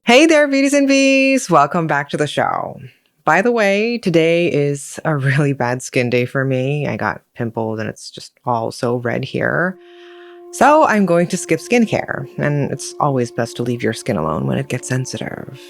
Hey there, beauties and bees! Welcome back to the show. By the way, today is a really bad skin day for me. I got pimples and it's just all so red here. So I'm going to skip skincare, and it's always best to leave your skin alone when it gets sensitive.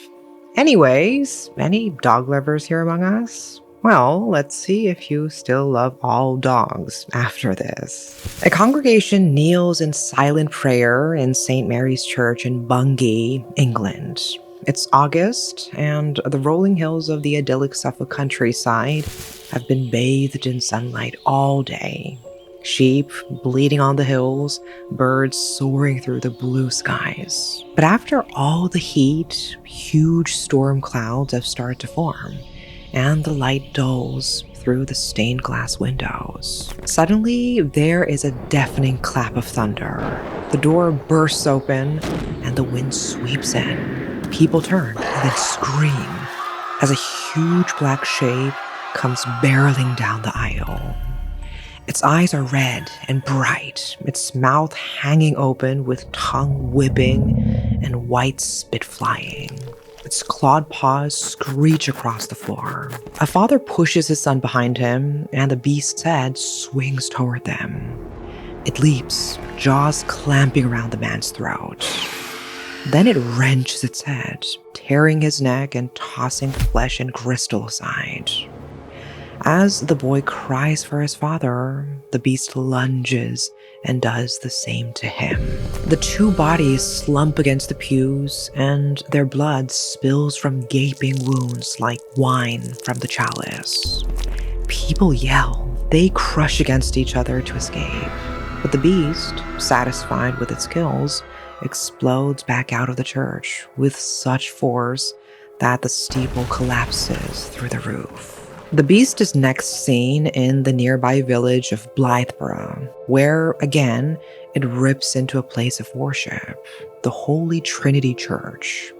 Anyways, any dog lovers here among us? Well, let's see if you still love all dogs after this. A congregation kneels in silent prayer in St. Mary's Church in Bungay, England. It's August, and the rolling hills of the idyllic Suffolk countryside have been bathed in sunlight all day. Sheep bleating on the hills, birds soaring through the blue skies. But after all the heat, huge storm clouds have started to form, and the light dulls through the stained glass windows. Suddenly, there is a deafening clap of thunder. The door bursts open, and the wind sweeps in. People turn and then scream as a huge black shape comes barreling down the aisle. Its eyes are red and bright, its mouth hanging open with tongue whipping and white spit flying. Its clawed paws screech across the floor. A father pushes his son behind him, and the beast's head swings toward them. It leaps, jaws clamping around the man's throat. Then it wrenches its head, tearing his neck and tossing flesh and crystal aside. As the boy cries for his father, the beast lunges and does the same to him. The two bodies slump against the pews, and their blood spills from gaping wounds like wine from the chalice. People yell. They crush against each other to escape. But the beast, satisfied with its kills, explodes back out of the church with such force that the steeple collapses through the roof. The beast is next seen in the nearby village of Blythborough, where, again, it rips into a place of worship, the Holy Trinity Church.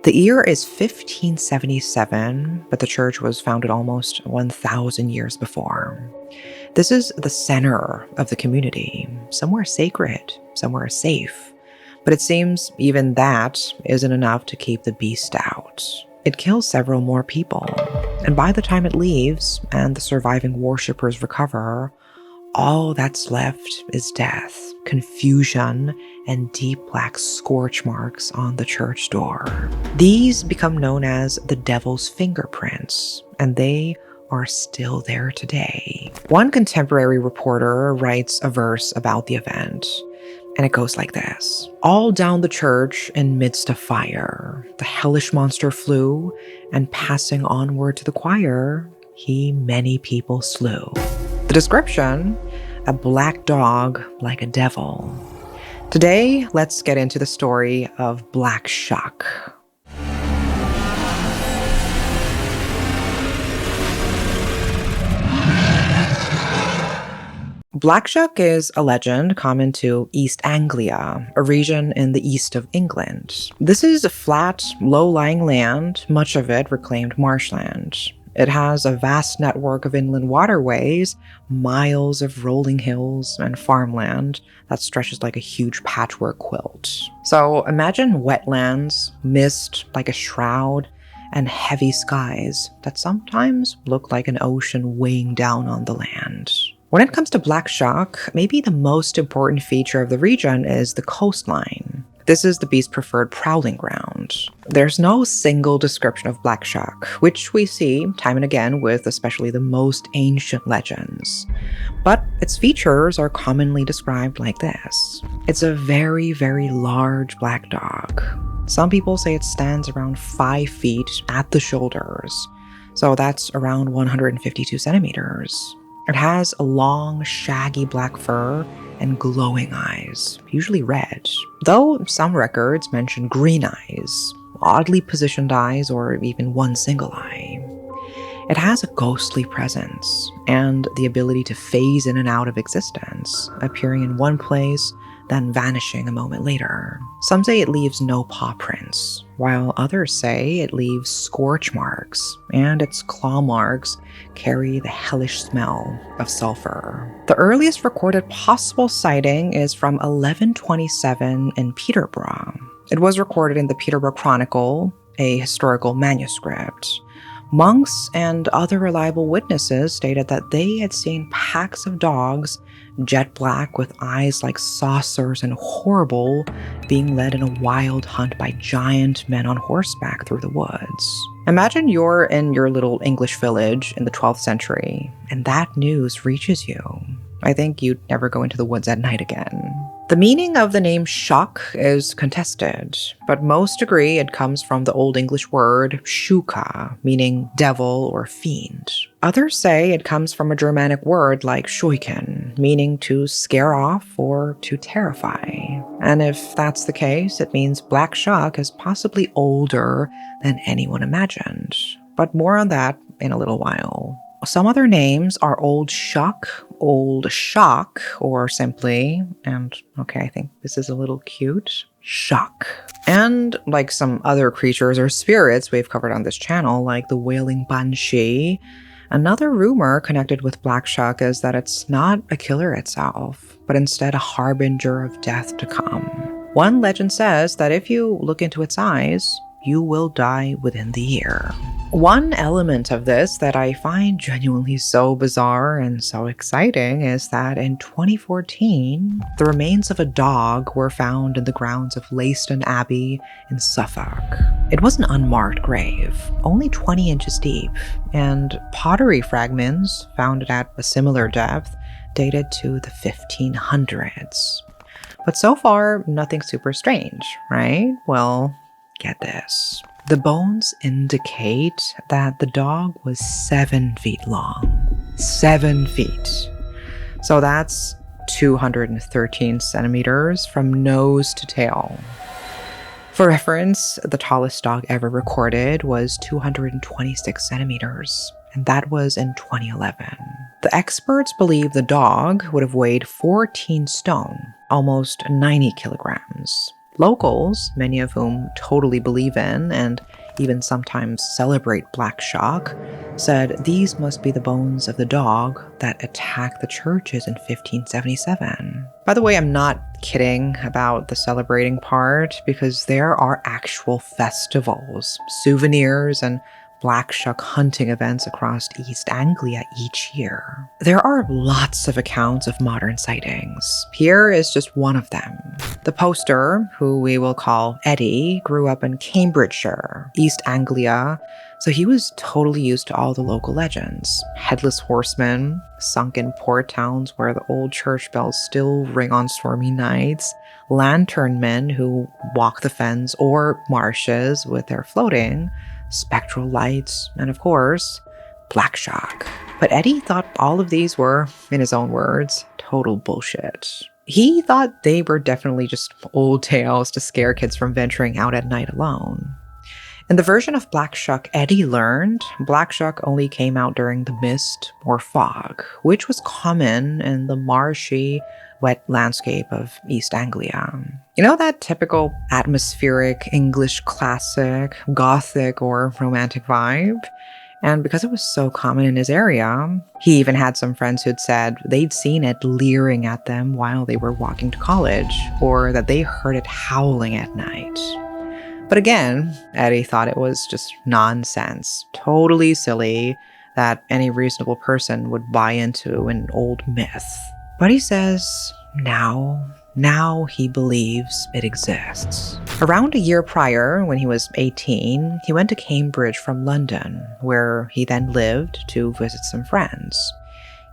The year is 1577, but the church was founded almost 1,000 years before. This is the center of the community, somewhere sacred, somewhere safe. But it seems even that isn't enough to keep the beast out. It kills several more people, and by the time it leaves and the surviving worshippers recover, all that's left is death, confusion, and deep black scorch marks on the church door. These become known as the devil's fingerprints, and they are still there today. One contemporary reporter writes a verse about the event, and it goes like this. All down the church in midst of fire, the hellish monster flew, and passing onward to the choir, he many people slew. The description, a black dog like a devil. Today, let's get into the story of Black Shuck. Black Shuck is a legend common to East Anglia, a region in the east of England. This is a flat, low-lying land, much of it reclaimed marshland. It has a vast network of inland waterways, miles of rolling hills, and farmland that stretches like a huge patchwork quilt. So imagine wetlands, mist like a shroud, and heavy skies that sometimes look like an ocean weighing down on the land. When it comes to Black Shuck, maybe the most important feature of the region is the coastline. This is the beast's preferred prowling ground. There's no single description of Black Shuck, which we see time and again with especially the most ancient legends. But its features are commonly described like this. It's a very, very large black dog. Some people say it stands around 5 feet at the shoulders, so that's around 152 centimeters. It has a long, shaggy black fur and glowing eyes, usually red, though some records mention green eyes, oddly positioned eyes, or even one single eye. It has a ghostly presence and the ability to phase in and out of existence, appearing in one place, then vanishing a moment later. Some say it leaves no paw prints, while others say it leaves scorch marks, and its claw marks carry the hellish smell of sulfur. The earliest recorded possible sighting is from 1127 in Peterborough. It was recorded in the Peterborough Chronicle, a historical manuscript. Monks and other reliable witnesses stated that they had seen packs of dogs, jet black with eyes like saucers and horrible, being led in a wild hunt by giant men on horseback through the woods. Imagine you're in your little English village in the 12th century, and that news reaches you. I think you'd never go into the woods at night again. The meaning of the name Shuck is contested, but most agree it comes from the Old English word shuka, meaning devil or fiend. Others say it comes from a Germanic word like scheuchen, meaning to scare off or to terrify. And if that's the case, it means Black Shuck is possibly older than anyone imagined. But more on that in a little while. Some other names are Old Shuck, Old Shock, or simply, and okay, I think this is a little cute, Shuck. And like some other creatures or spirits we've covered on this channel, like the wailing banshee, another rumor connected with Black Shuck is that it's not a killer itself, but instead a harbinger of death to come. One legend says that if you look into its eyes, you will die within the year. One element of this that I find genuinely so bizarre and so exciting is that in 2014, the remains of a dog were found in the grounds of Leiston Abbey in Suffolk. It was an unmarked grave, only 20 inches deep, and pottery fragments found at a similar depth dated to the 1500s. But so far, nothing super strange, right? Well, get this. The bones indicate that the dog was 7 feet long. 7 feet. So that's 213 centimeters from nose to tail. For reference, the tallest dog ever recorded was 226 centimeters, and that was in 2011. The experts believe the dog would have weighed 14 stone, almost 90 kilograms. Locals, many of whom totally believe in and even sometimes celebrate Black Shuck, said these must be the bones of the dog that attacked the churches in 1577. By the way, I'm not kidding about the celebrating part, because there are actual festivals, souvenirs, and Black Shuck hunting events across East Anglia each year. There are lots of accounts of modern sightings. Here is just one of them. The poster, who we will call Eddie, grew up in Cambridgeshire, East Anglia, so he was totally used to all the local legends. Headless horsemen, sunken port towns where the old church bells still ring on stormy nights, lantern men who walk the fens or marshes with their floating, spectral lights, and of course, Black Shuck. But Eddie thought all of these were, in his own words, total bullshit. He thought they were definitely just old tales to scare kids from venturing out at night alone. In the version of Black Shuck Eddie learned, Black Shuck only came out during the mist or fog, which was common in the marshy, wet landscape of East Anglia. You know that typical atmospheric English classic, gothic, or romantic vibe? And because it was so common in his area, he even had some friends who'd said they'd seen it leering at them while they were walking to college, or that they heard it howling at night. But again, Eddie thought it was just nonsense, totally silly, that any reasonable person would buy into an old myth. But he says now he believes it exists. Around a year prior, when he was 18, he went to Cambridge from London, where he then lived to visit some friends.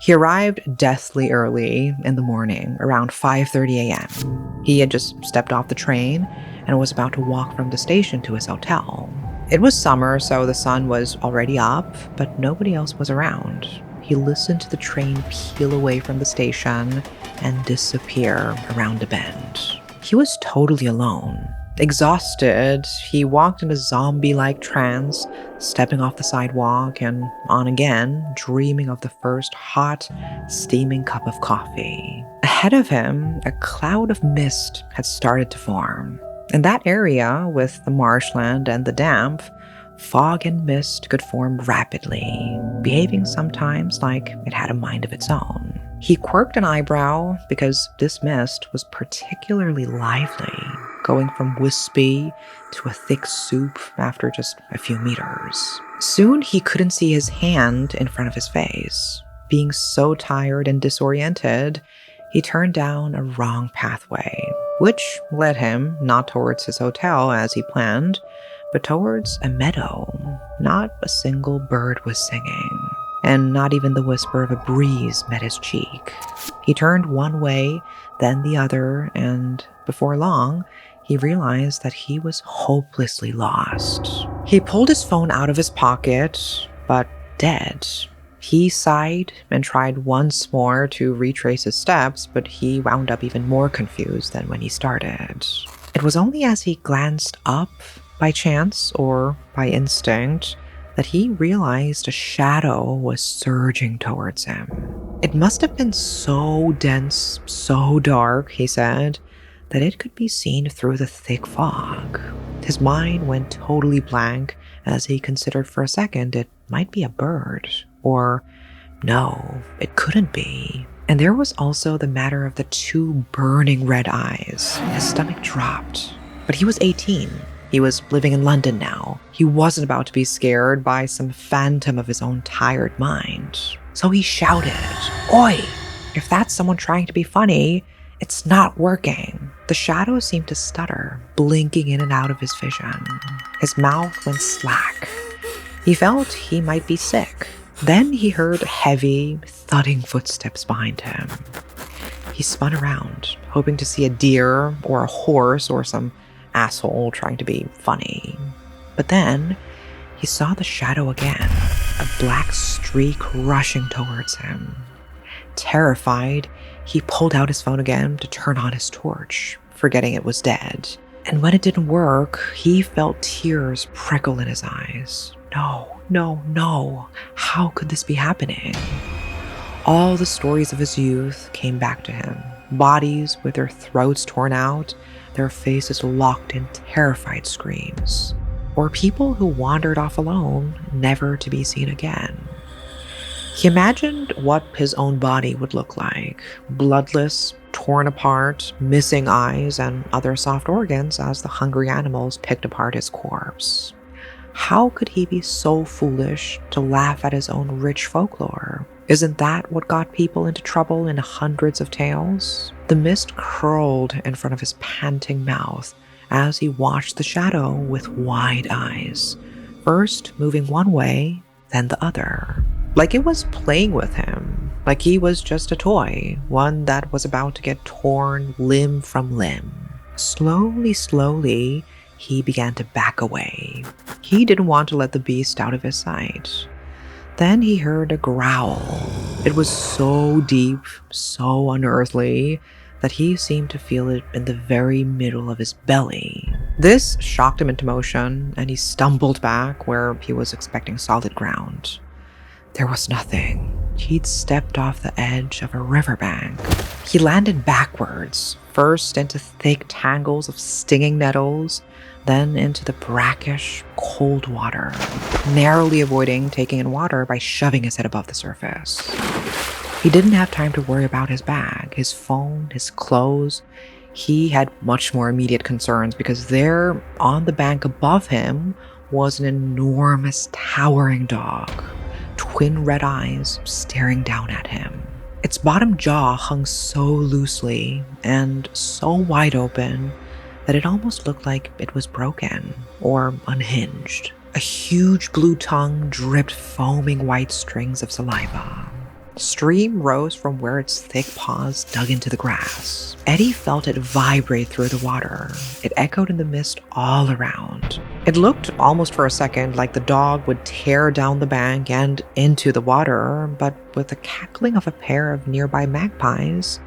He arrived deathly early in the morning, around 5:30 a.m. He had just stepped off the train and was about to walk from the station to his hotel. It was summer, so the sun was already up, but nobody else was around. He listened to the train peel away from the station and disappear around a bend. He was totally alone. Exhausted, he walked in a zombie-like trance, stepping off the sidewalk and on again, dreaming of the first hot, steaming cup of coffee. Ahead of him, a cloud of mist had started to form. In that area, with the marshland and the damp, fog and mist could form rapidly, behaving sometimes like it had a mind of its own. He quirked an eyebrow because this mist was particularly lively, going from wispy to a thick soup after just a few meters. Soon he couldn't see his hand in front of his face. Being so tired and disoriented, he turned down a wrong pathway, which led him not towards his hotel as he planned, but towards a meadow. Not a single bird was singing, and not even the whisper of a breeze met his cheek. He turned one way, then the other, and before long, he realized that he was hopelessly lost. He pulled his phone out of his pocket, but dead. He sighed and tried once more to retrace his steps, but he wound up even more confused than when he started. It was only as he glanced up, by chance or by instinct, that he realized a shadow was surging towards him. It must have been so dense, so dark, he said, that it could be seen through the thick fog. His mind went totally blank as he considered for a second it might be a bird. Or, no, it couldn't be. And there was also the matter of the two burning red eyes. His stomach dropped. But he was 18. He was living in London now. He wasn't about to be scared by some phantom of his own tired mind. So he shouted, "Oi! If that's someone trying to be funny, it's not working." The shadow seemed to stutter, blinking in and out of his vision. His mouth went slack. He felt he might be sick. Then he heard heavy, thudding footsteps behind him. He spun around, hoping to see a deer or a horse or some asshole trying to be funny. But then he saw the shadow again, a black streak rushing towards him. Terrified, he pulled out his phone again to turn on his torch, forgetting it was dead. And when it didn't work, he felt tears prickle in his eyes. No. How could this be happening? All the stories of his youth came back to him. Bodies with their throats torn out, their faces locked in terrified screams. Or people who wandered off alone, never to be seen again. He imagined what his own body would look like. Bloodless, torn apart, missing eyes and other soft organs as the hungry animals picked apart his corpse. How could he be so foolish to laugh at his own rich folklore? Isn't that what got people into trouble in hundreds of tales? The mist curled in front of his panting mouth as he watched the shadow with wide eyes, first moving one way, then the other. Like it was playing with him, like he was just a toy, one that was about to get torn limb from limb. Slowly, he began to back away. He didn't want to let the beast out of his sight. Then he heard a growl. It was so deep, so unearthly, that he seemed to feel it in the very middle of his belly. This shocked him into motion, and he stumbled back where he was expecting solid ground. There was nothing. He'd stepped off the edge of a riverbank. He landed backwards, first into thick tangles of stinging nettles, then into the brackish, cold water, narrowly avoiding taking in water by shoving his head above the surface. He didn't have time to worry about his bag, his phone, his clothes. He had much more immediate concerns because there, on the bank above him, was an enormous, towering dog. Twin red eyes staring down at him. Its bottom jaw hung so loosely and so wide open that it almost looked like it was broken or unhinged. A huge blue tongue dripped foaming white strings of saliva. Steam rose from where its thick paws dug into the grass. Eddie felt it vibrate through the water. It echoed in the mist all around. It looked almost for a second like the dog would tear down the bank and into the water, but with the cackling of a pair of nearby magpies,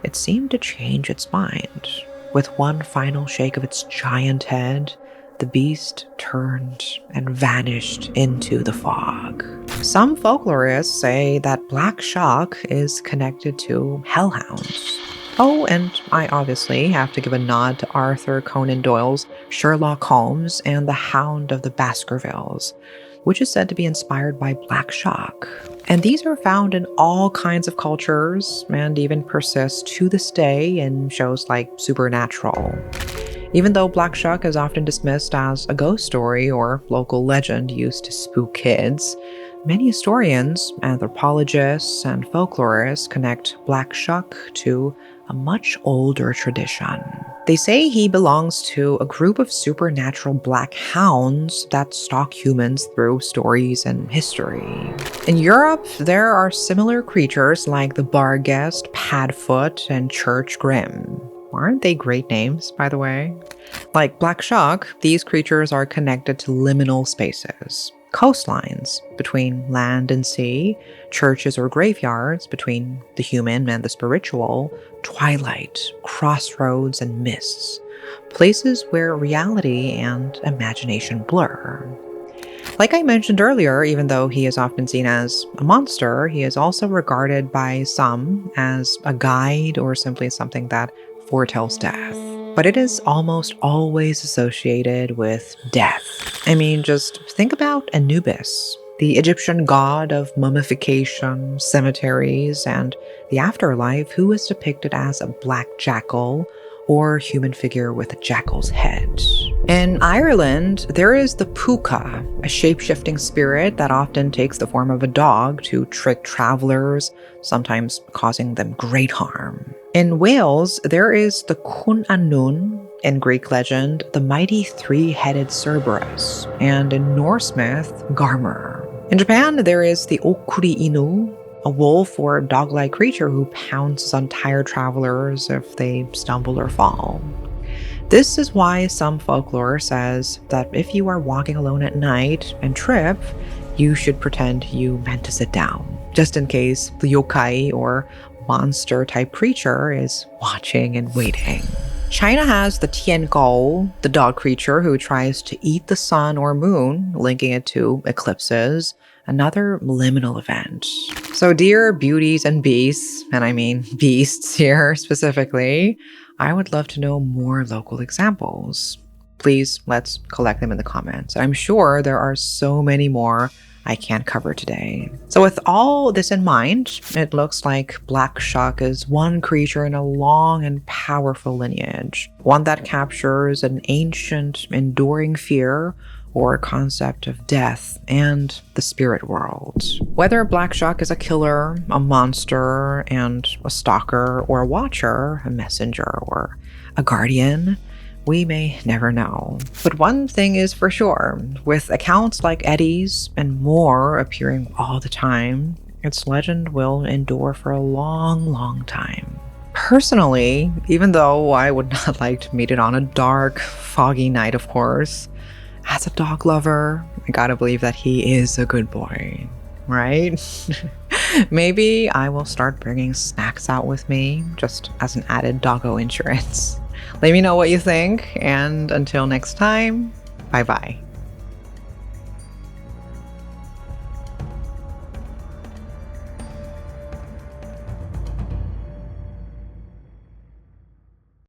it seemed to change its mind. With one final shake of its giant head, the beast turned and vanished into the fog. Some folklorists say that Black Shuck is connected to hellhounds. Oh, and I obviously have to give a nod to Arthur Conan Doyle's Sherlock Holmes and the Hound of the Baskervilles, which is said to be inspired by Black Shuck. And these are found in all kinds of cultures and even persist to this day in shows like Supernatural. Even though Black Shuck is often dismissed as a ghost story or local legend used to spook kids, many historians, anthropologists, and folklorists connect Black Shuck to a much older tradition. They say he belongs to a group of supernatural black hounds that stalk humans through stories and history. In Europe, there are similar creatures like the Barghest, Padfoot, and Church Grim. Aren't they great names, by the way? Like Black Shuck, these creatures are connected to liminal spaces, coastlines between land and sea, churches or graveyards between the human and the spiritual, twilight, crossroads, and mists, places where reality and imagination blur. Like I mentioned earlier, even though he is often seen as a monster, he is also regarded by some as a guide or simply something that foretells death. But it is almost always associated with death. I mean, just think about Anubis, the Egyptian god of mummification, cemeteries, and the afterlife, who is depicted as a black jackal or human figure with a jackal's head. In Ireland, there is the puka, a shape-shifting spirit that often takes the form of a dog to trick travelers, sometimes causing them great harm. In Wales, there is the Cwn Annwn, in Greek legend, the mighty three-headed Cerberus, and in Norse myth, Garmr. In Japan, there is the Okuri Inu, a wolf or dog-like creature who pounces on tired travelers if they stumble or fall. This is why some folklore says that if you are walking alone at night and trip, you should pretend you meant to sit down, just in case the yokai or monster-type creature is watching and waiting. China has the Tiangou, the dog creature who tries to eat the sun or moon, linking it to eclipses, another liminal event. So dear beauties and beasts, and I mean beasts here specifically, I would love to know more local examples. Please, let's collect them in the comments. I'm sure there are so many more I can't cover today. So with all this in mind, it looks like Black Shuck is one creature in a long and powerful lineage, one that captures an ancient, enduring fear or concept of death and the spirit world. Whether Black Shuck is a killer, a monster, and a stalker, or a watcher, a messenger, or a guardian, we may never know. But one thing is for sure, with accounts like Eddie's and more appearing all the time, its legend will endure for a long, long time. Personally, even though I would not like to meet it on a dark, foggy night, of course, as a dog lover, I gotta believe that he is a good boy, right? Maybe I will start bringing snacks out with me, just as an added doggo insurance. Let me know what you think, and until next time, bye-bye.